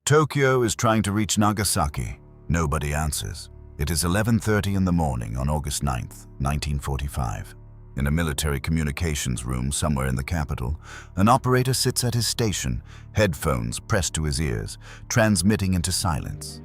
Tokyo is trying to reach Nagasaki. Nobody answers. It is 11:30 in the morning on August 9th, 1945. In a military communications room somewhere in the capital, an operator sits at his station, headphones pressed to his ears, transmitting into silence.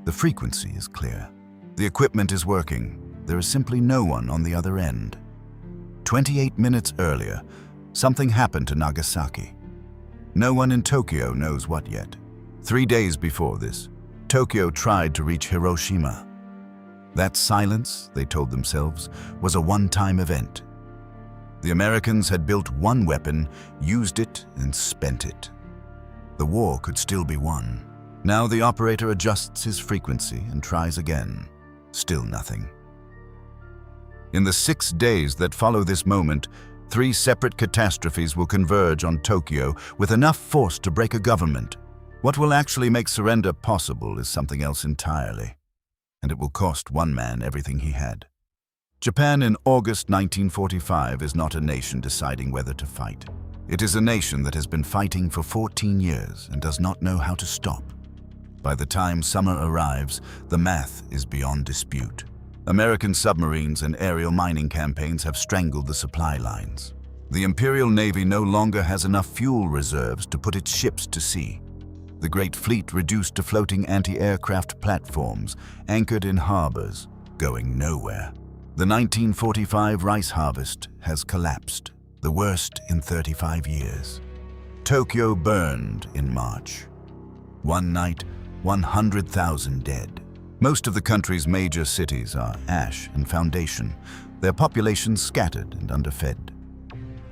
The frequency is clear. The equipment is working. There is simply no one on the other end. 28 minutes earlier, something happened to Nagasaki. No one in Tokyo knows what yet. 3 days before this, Tokyo tried to reach Hiroshima. That silence, they told themselves, was a one-time event. The Americans had built one weapon, used it, and spent it. The war could still be won. Now the operator adjusts his frequency and tries again. Still nothing. In the 6 days that follow this moment, 3 separate catastrophes will converge on Tokyo with enough force to break a government. What will actually make surrender possible is something else entirely, and it will cost one man everything he had. Japan in August 1945 is not a nation deciding whether to fight. It is a nation that has been fighting for 14 years and does not know how to stop. By the time summer arrives, the math is beyond dispute. American submarines and aerial mining campaigns have strangled the supply lines. The Imperial Navy no longer has enough fuel reserves to put its ships to sea. The Great Fleet reduced to floating anti-aircraft platforms, anchored in harbors, going nowhere. The 1945 rice harvest has collapsed, the worst in 35 years. Tokyo burned in March. One night, 100,000 dead. Most of the country's major cities are ash and foundation, their populations scattered and underfed.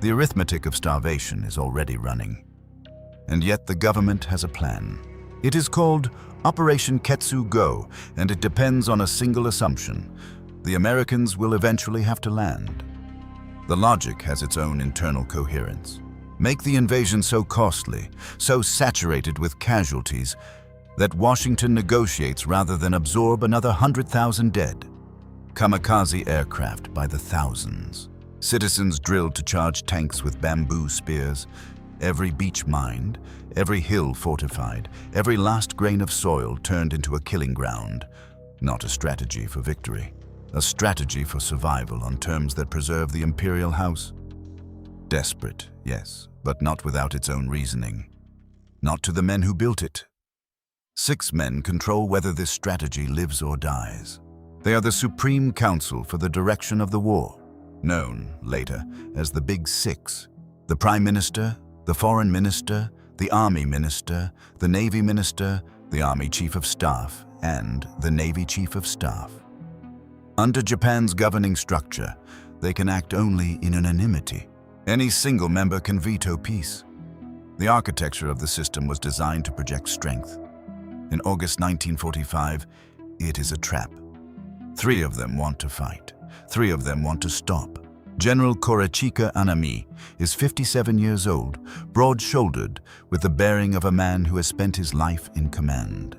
The arithmetic of starvation is already running. And yet the government has a plan. It is called Operation Ketsu Go, and it depends on a single assumption. The Americans will eventually have to land. The logic has its own internal coherence. Make the invasion so costly, so saturated with casualties, that Washington negotiates rather than absorb another 100,000 dead. Kamikaze aircraft by the thousands. Citizens drilled to charge tanks with bamboo spears. Every beach mined, every hill fortified, every last grain of soil turned into a killing ground. Not a strategy for victory. A strategy for survival on terms that preserve the imperial house. Desperate, yes, but not without its own reasoning. Not to the men who built it. 6 men control whether this strategy lives or dies. They are the Supreme Council for the direction of the war, known later as the Big Six. The Prime Minister, the Foreign Minister, the Army Minister, the Navy Minister, the Army Chief of Staff, and the Navy Chief of Staff. Under Japan's governing structure, they can act only in unanimity. Any single member can veto peace. The architecture of the system was designed to project strength. In August 1945, it is a trap. 3 of them want to fight. 3 of them want to stop. General Korachika Anami is 57 years old, broad-shouldered, with the bearing of a man who has spent his life in command.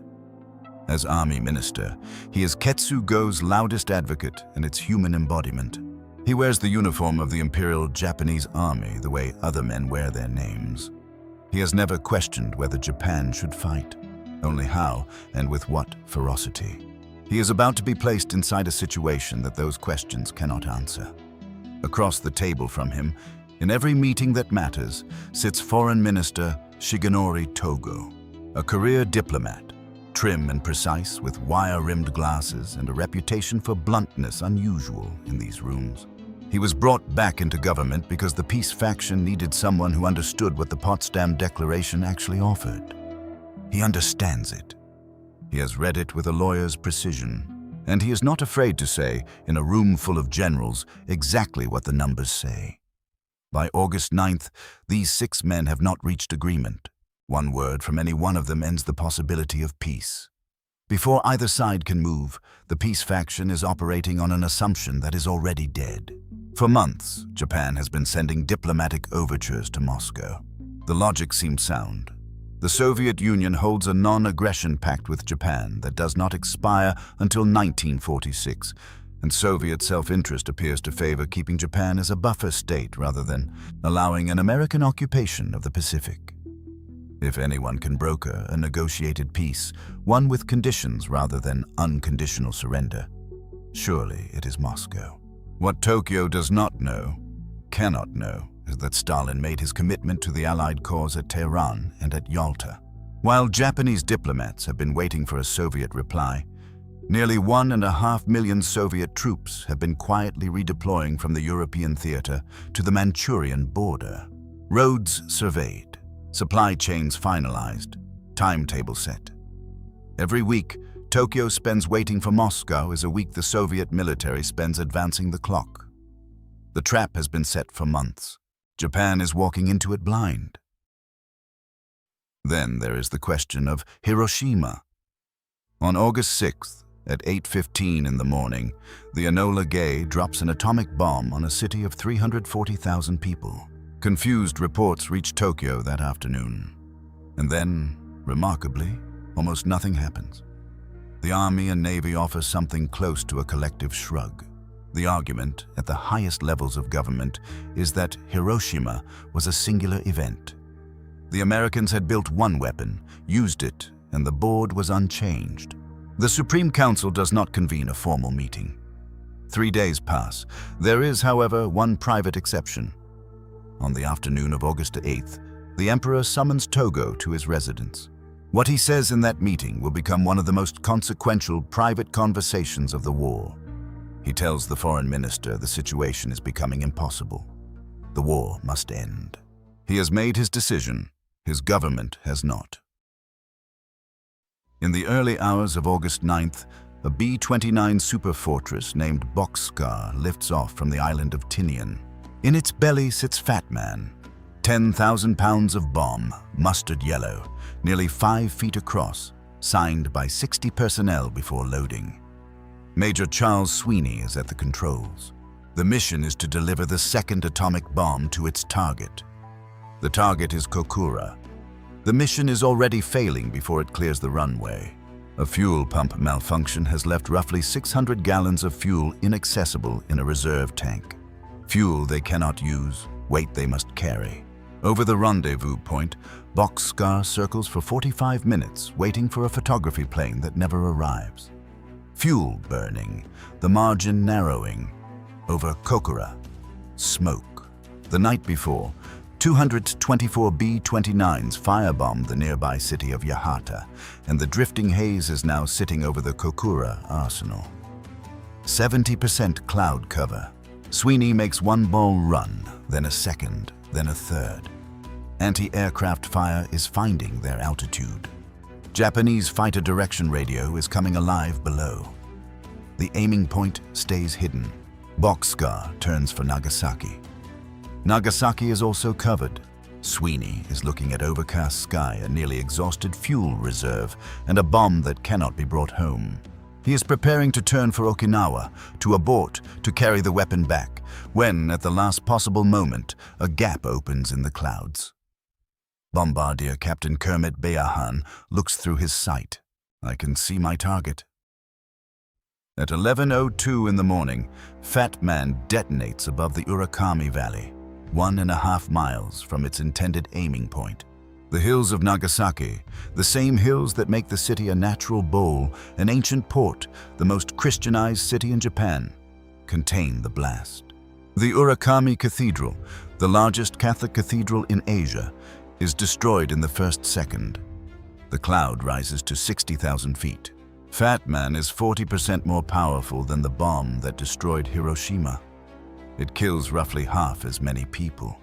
As Army Minister, he is Ketsu Go's loudest advocate and its human embodiment. He wears the uniform of the Imperial Japanese Army the way other men wear their names. He has never questioned whether Japan should fight, only how and with what ferocity. He is about to be placed inside a situation that those questions cannot answer. Across the table from him, in every meeting that matters, sits Foreign Minister Shigenori Togo, a career diplomat, trim and precise with wire-rimmed glasses and a reputation for bluntness unusual in these rooms. He was brought back into government because the peace faction needed someone who understood what the Potsdam Declaration actually offered. He understands it. He has read it with a lawyer's precision. And he is not afraid to say, in a room full of generals, exactly what the numbers say. By August 9th, these 6 men have not reached agreement. One word from any one of them ends the possibility of peace. Before either side can move, the peace faction is operating on an assumption that is already dead. For months, Japan has been sending diplomatic overtures to Moscow. The logic seemed sound. The Soviet Union holds a non-aggression pact with Japan that does not expire until 1946, and Soviet self-interest appears to favor keeping Japan as a buffer state rather than allowing an American occupation of the Pacific. If anyone can broker a negotiated peace, one with conditions rather than unconditional surrender, surely it is Moscow. What Tokyo does not know, cannot know, is that Stalin made his commitment to the Allied cause at Tehran and at Yalta. While Japanese diplomats have been waiting for a Soviet reply, nearly 1.5 million Soviet troops have been quietly redeploying from the European theater to the Manchurian border. Roads surveyed, supply chains finalized, timetable set. Every week, Tokyo spends waiting for Moscow as a week the Soviet military spends advancing the clock. The trap has been set for months. Japan is walking into it blind. Then there is the question of Hiroshima. On August 6th, at 8:15 in the morning, the Enola Gay drops an atomic bomb on a city of 340,000 people. Confused reports reach Tokyo that afternoon. And then, remarkably, almost nothing happens. The Army and Navy offer something close to a collective shrug. The argument, at the highest levels of government, is that Hiroshima was a singular event. The Americans had built one weapon, used it, and the board was unchanged. The Supreme Council does not convene a formal meeting. 3 days pass. There is, however, one private exception. On the afternoon of August 8th, the Emperor summons Togo to his residence. What he says in that meeting will become one of the most consequential private conversations of the war. He tells the foreign minister the situation is becoming impossible. The war must end. He has made his decision. His government has not. In the early hours of August 9th, a B-29 superfortress named Boxcar lifts off from the island of Tinian. In its belly sits Fat Man, 10,000 pounds of bomb, mustard yellow, nearly 5 feet across, signed by 60 personnel before loading. Major Charles Sweeney is at the controls. The mission is to deliver the second atomic bomb to its target. The target is Kokura. The mission is already failing before it clears the runway. A fuel pump malfunction has left roughly 600 gallons of fuel inaccessible in a reserve tank. Fuel they cannot use, weight they must carry. Over the rendezvous point, Boxcar circles for 45 minutes, waiting for a photography plane that never arrives. Fuel burning, the margin narrowing. Over Kokura, smoke. The night before, 224 B-29s firebombed the nearby city of Yahata, and the drifting haze is now sitting over the Kokura arsenal. 70% cloud cover. Sweeney makes one ball run, then a second, then a third. Anti-aircraft fire is finding their altitude. Japanese fighter direction radio is coming alive below. The aiming point stays hidden. Boxcar turns for Nagasaki. Nagasaki is also covered. Sweeney is looking at overcast sky, a nearly exhausted fuel reserve, and a bomb that cannot be brought home. He is preparing to turn for Okinawa, to abort, to carry the weapon back, when, at the last possible moment, a gap opens in the clouds. Bombardier Captain Kermit Beahan looks through his sight. I can see my target. At 11:02 in the morning, Fat Man detonates above the Urakami Valley, 1.5 miles from its intended aiming point. The hills of Nagasaki, the same hills that make the city a natural bowl, an ancient port, the most Christianized city in Japan, contain the blast. The Urakami Cathedral, the largest Catholic cathedral in Asia, is destroyed in the first second. The cloud rises to 60,000 feet. Fat Man is 40% more powerful than the bomb that destroyed Hiroshima. It kills roughly half as many people.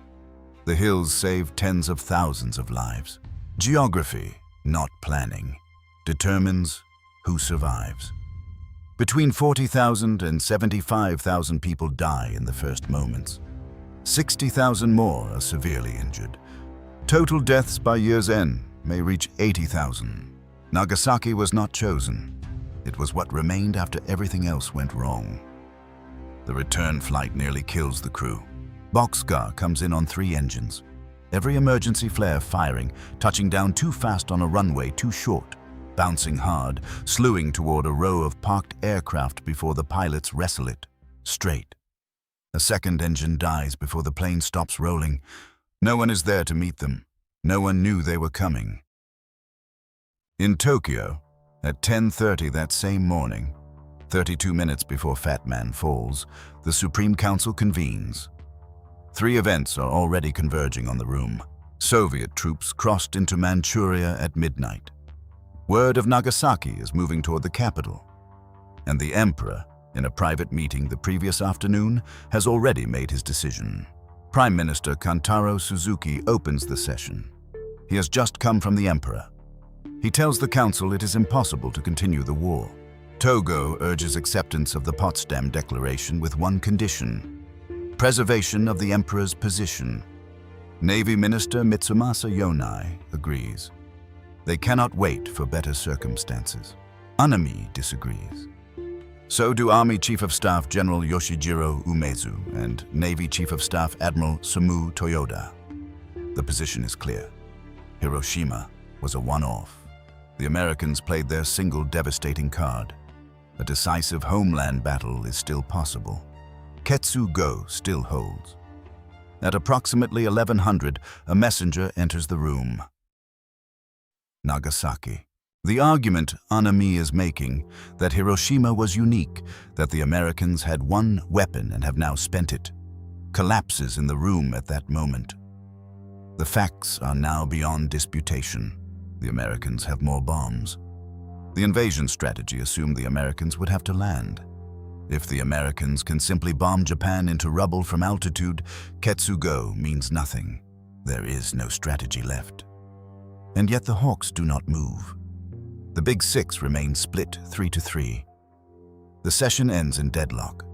The hills save tens of thousands of lives. Geography, not planning, determines who survives. Between 40,000 and 75,000 people die in the first moments. 60,000 more are severely injured. Total deaths by year's end may reach 80,000. Nagasaki was not chosen. It was what remained after everything else went wrong. The return flight nearly kills the crew. Boxcar comes in on 3 engines. Every emergency flare firing, touching down too fast on a runway too short, bouncing hard, slewing toward a row of parked aircraft before the pilots wrestle it, straight. A second engine dies before the plane stops rolling. No one is there to meet them. No one knew they were coming. In Tokyo, at 10:30 that same morning, 32 minutes before Fat Man falls, the Supreme Council convenes. Three events are already converging on the room. Soviet troops crossed into Manchuria at midnight. Word of Nagasaki is moving toward the capital. And the Emperor, in a private meeting the previous afternoon, has already made his decision. Prime Minister Kantaro Suzuki opens the session. He has just come from the Emperor. He tells the council it is impossible to continue the war. Togo urges acceptance of the Potsdam Declaration with one condition: preservation of the Emperor's position. Navy Minister Mitsumasa Yonai agrees. They cannot wait for better circumstances. Anami disagrees. So do Army Chief of Staff General Yoshijiro Umezu and Navy Chief of Staff Admiral Sumu Toyoda. The position is clear. Hiroshima was a one-off. The Americans played their single devastating card. A decisive homeland battle is still possible. Ketsu-go still holds. At approximately 1100, a messenger enters the room. Nagasaki. The argument Anami is making, that Hiroshima was unique, that the Americans had one weapon and have now spent it, collapses in the room at that moment. The facts are now beyond disputation. The Americans have more bombs. The invasion strategy assumed the Americans would have to land. If the Americans can simply bomb Japan into rubble from altitude, Ketsu-go means nothing. There is no strategy left. And yet the Hawks do not move. The Big Six remain split 3-3. The session ends in deadlock.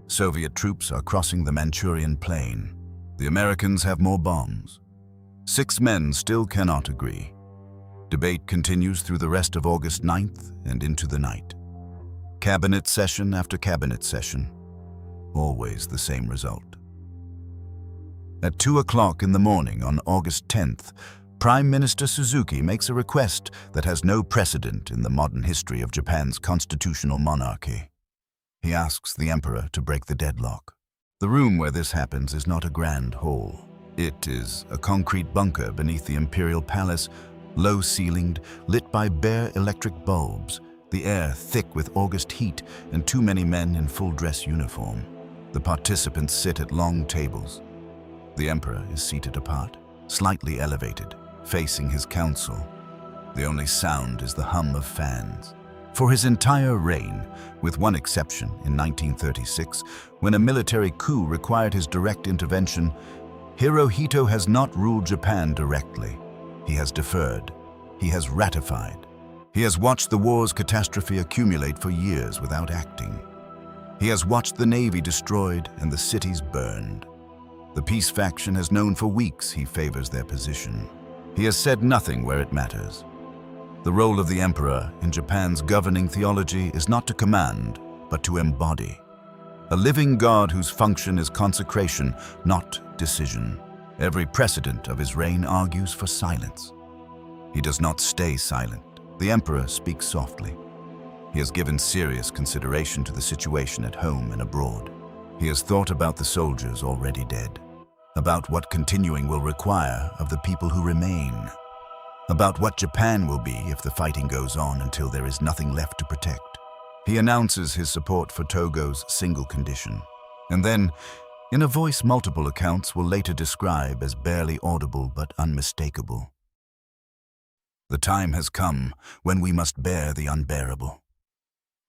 Soviet troops are crossing the Manchurian plain. The Americans have more bombs. 6 men still cannot agree. Debate continues through the rest of August 9th and into the night. Cabinet session after cabinet session. Always the same result. At 2 o'clock in the morning on August 10th, Prime Minister Suzuki makes a request that has no precedent in the modern history of Japan's constitutional monarchy. He asks the Emperor to break the deadlock. The room where this happens is not a grand hall. It is a concrete bunker beneath the imperial palace, low-ceilinged, lit by bare electric bulbs, the air thick with August heat and too many men in full-dress uniform. The participants sit at long tables. The Emperor is seated apart, slightly elevated, facing his council. The only sound is the hum of fans. For his entire reign, with one exception in 1936, when a military coup required his direct intervention, Hirohito has not ruled Japan directly. He has deferred. He has ratified. He has watched the war's catastrophe accumulate for years without acting. He has watched the navy destroyed and the cities burned. The peace faction has known for weeks he favors their position. He has said nothing where it matters. The role of the emperor in Japan's governing theology is not to command, but to embody. A living God whose function is consecration, not decision. Every precedent of his reign argues for silence. He does not stay silent. The emperor speaks softly. He has given serious consideration to the situation at home and abroad. He has thought about the soldiers already dead, about what continuing will require of the people who remain, about what Japan will be if the fighting goes on until there is nothing left to protect. He announces his support for Togo's single condition, and then, in a voice multiple accounts will later describe as barely audible but unmistakable, "The time has come when we must bear the unbearable."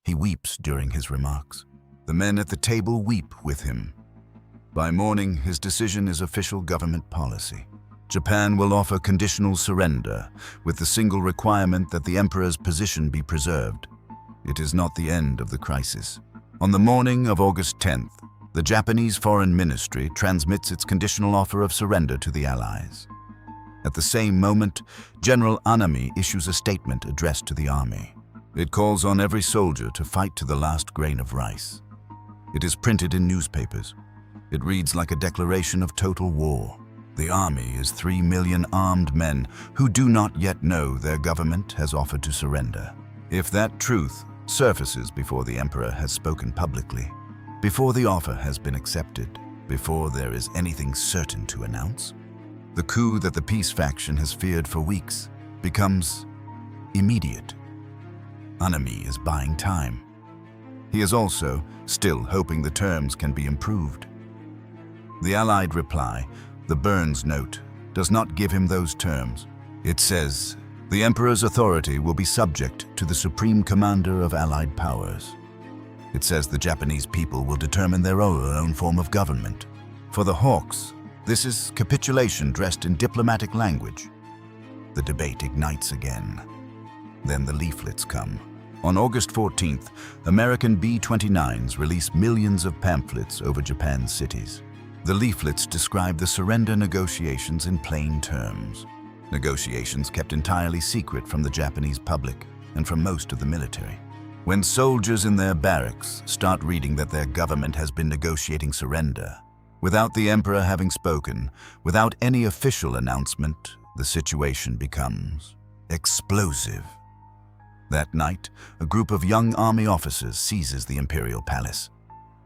He weeps during his remarks. The men at the table weep with him. By morning, his decision is official government policy. Japan will offer conditional surrender, with the single requirement that the emperor's position be preserved. It is not the end of the crisis. On the morning of August 10th, the Japanese Foreign Ministry transmits its conditional offer of surrender to the Allies. At the same moment, General Anami issues a statement addressed to the army. It calls on every soldier to fight to the last grain of rice. It is printed in newspapers. It reads like a declaration of total war. The army is 3 million armed men who do not yet know their government has offered to surrender. If that truth surfaces before the emperor has spoken publicly, before the offer has been accepted, before there is anything certain to announce, The coup that the peace faction has feared for weeks becomes immediate. Anami is buying time. He is also still hoping the terms can be improved. The Allied reply, the Burns note, does not give him those terms. It says, the Emperor's authority will be subject to the Supreme Commander of Allied powers. It says the Japanese people will determine their own form of government. For the Hawks, this is capitulation dressed in diplomatic language. The debate ignites again. Then the leaflets come. On August 14th, American B-29s release millions of pamphlets over Japan's cities. The leaflets describe the surrender negotiations in plain terms. Negotiations kept entirely secret from the Japanese public and from most of the military. When soldiers in their barracks start reading that their government has been negotiating surrender, without the emperor having spoken, without any official announcement, the situation becomes explosive. That night, a group of young army officers seizes the imperial palace.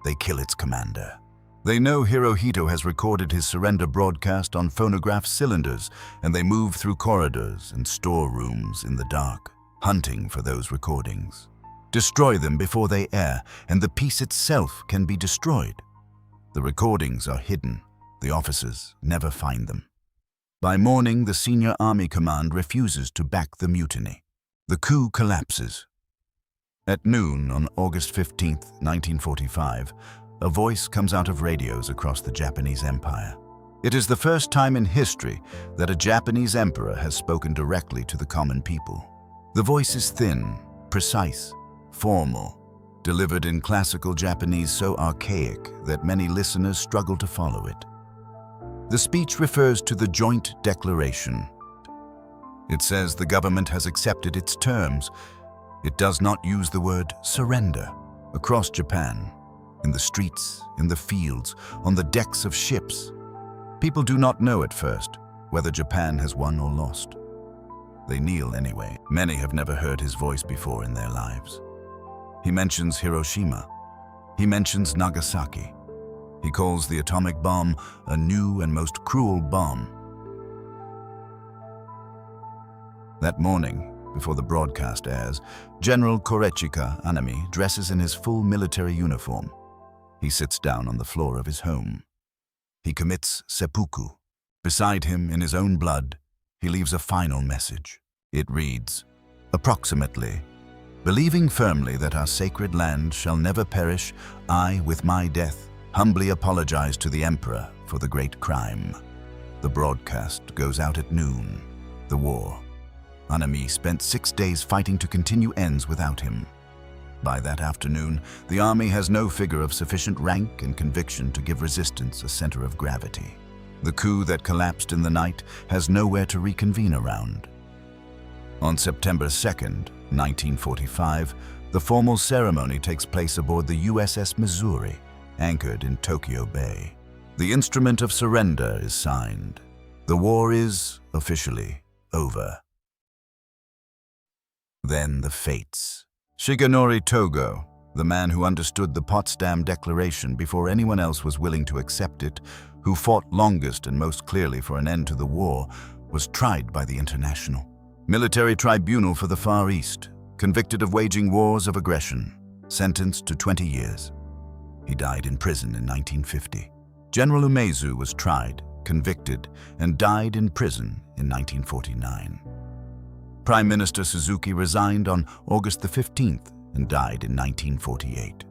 They kill its commander. They know Hirohito has recorded his surrender broadcast on phonograph cylinders, and they move through corridors and storerooms in the dark, hunting for those recordings. Destroy them before they air, and the peace itself can be destroyed. The recordings are hidden. The officers never find them. By morning, the senior army command refuses to back the mutiny. The coup collapses. At noon on August 15, 1945, a voice comes out of radios across the Japanese Empire. It is the first time in history that a Japanese emperor has spoken directly to the common people. The voice is thin, precise, formal, delivered in classical Japanese so archaic that many listeners struggle to follow it. The speech refers to the joint declaration. It says the government has accepted its terms. It does not use the word surrender. Across Japan, in the streets, in the fields, on the decks of ships, people do not know at first whether Japan has won or lost. They kneel anyway. Many have never heard his voice before in their lives. He mentions Hiroshima. He mentions Nagasaki. He calls the atomic bomb a new and most cruel bomb. That morning, before the broadcast airs, General Korechika Anami dresses in his full military uniform. He sits down on the floor of his home. He commits seppuku. Beside him, in his own blood, he leaves a final message. It reads, approximately, believing firmly that our sacred land shall never perish, I, with my death, humbly apologize to the Emperor for the great crime. The broadcast goes out at noon. The war. Anami spent 6 days fighting to continue ends without him. By that afternoon, the army has no figure of sufficient rank and conviction to give resistance a center of gravity. The coup that collapsed in the night has nowhere to reconvene around. On September 2nd, 1945, the formal ceremony takes place aboard the USS Missouri, anchored in Tokyo Bay. The instrument of surrender is signed. The war is, officially, over. Then the fates. Shigenori Togo, the man who understood the Potsdam Declaration before anyone else was willing to accept it, who fought longest and most clearly for an end to the war, was tried by the International Military Tribunal for the Far East, convicted of waging wars of aggression, sentenced to 20 years. He died in prison in 1950. General Umezu was tried, convicted, and died in prison in 1949. Prime Minister Suzuki resigned on August the 15th and died in 1948.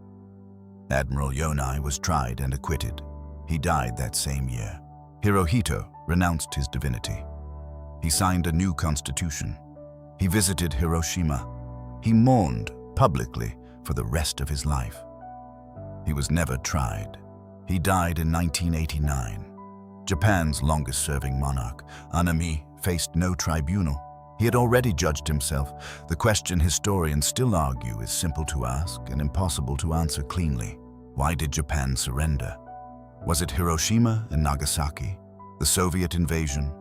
Admiral Yonai was tried and acquitted. He died that same year. Hirohito renounced his divinity. He signed a new constitution. He visited Hiroshima. He mourned publicly for the rest of his life. He was never tried. He died in 1989. Japan's longest-serving monarch, Anami, faced no tribunal. He had already judged himself. The question historians still argue is simple to ask and impossible to answer cleanly. Why did Japan surrender? Was it Hiroshima and Nagasaki? The Soviet invasion?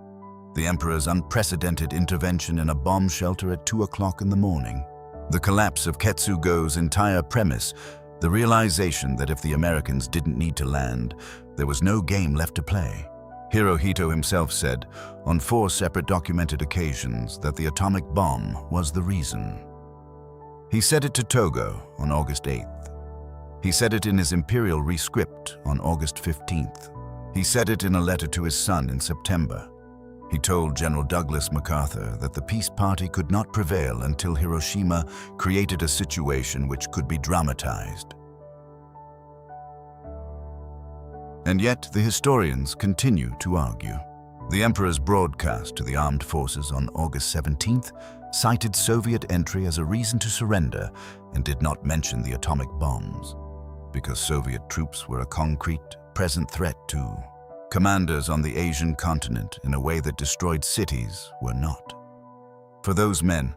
The Emperor's unprecedented intervention in a bomb shelter at 2 o'clock in the morning? The collapse of Ketsugo's entire premise, the realization that if the Americans didn't need to land, there was no game left to play? Hirohito himself said on 4 separate documented occasions that the atomic bomb was the reason. He said it to Togo on August 8th. He said it in his imperial rescript on August 15th. He said it in a letter to his son in September. He told General Douglas MacArthur that the peace party could not prevail until Hiroshima created a situation which could be dramatized. And yet the historians continue to argue. The Emperor's broadcast to the armed forces on August 17th cited Soviet entry as a reason to surrender and did not mention the atomic bombs, because Soviet troops were a concrete, present threat to commanders on the Asian continent in a way that destroyed cities were not. For those men,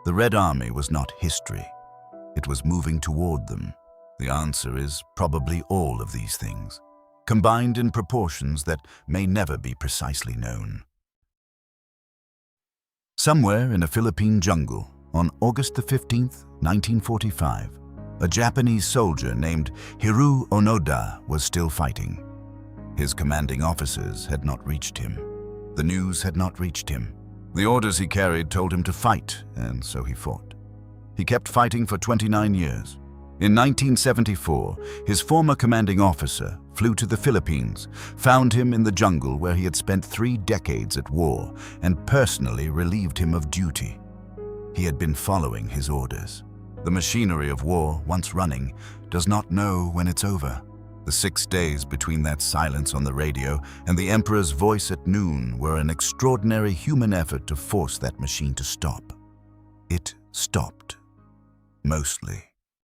the Red Army was not history. It was moving toward them. The answer is probably all of these things, combined in proportions that may never be precisely known. Somewhere in a Philippine jungle, on August 15th, 1945, a Japanese soldier named Hiroo Onoda was still fighting. His commanding officers had not reached him. The news had not reached him. The orders he carried told him to fight, and so he fought. He kept fighting for 29 years. In 1974, his former commanding officer flew to the Philippines, found him in the jungle where he had spent 3 decades at war, and personally relieved him of duty. He had been following his orders. The machinery of war, once running, does not know when it's over. The 6 days between that silence on the radio and the Emperor's voice at noon were an extraordinary human effort to force that machine to stop. It stopped. Mostly.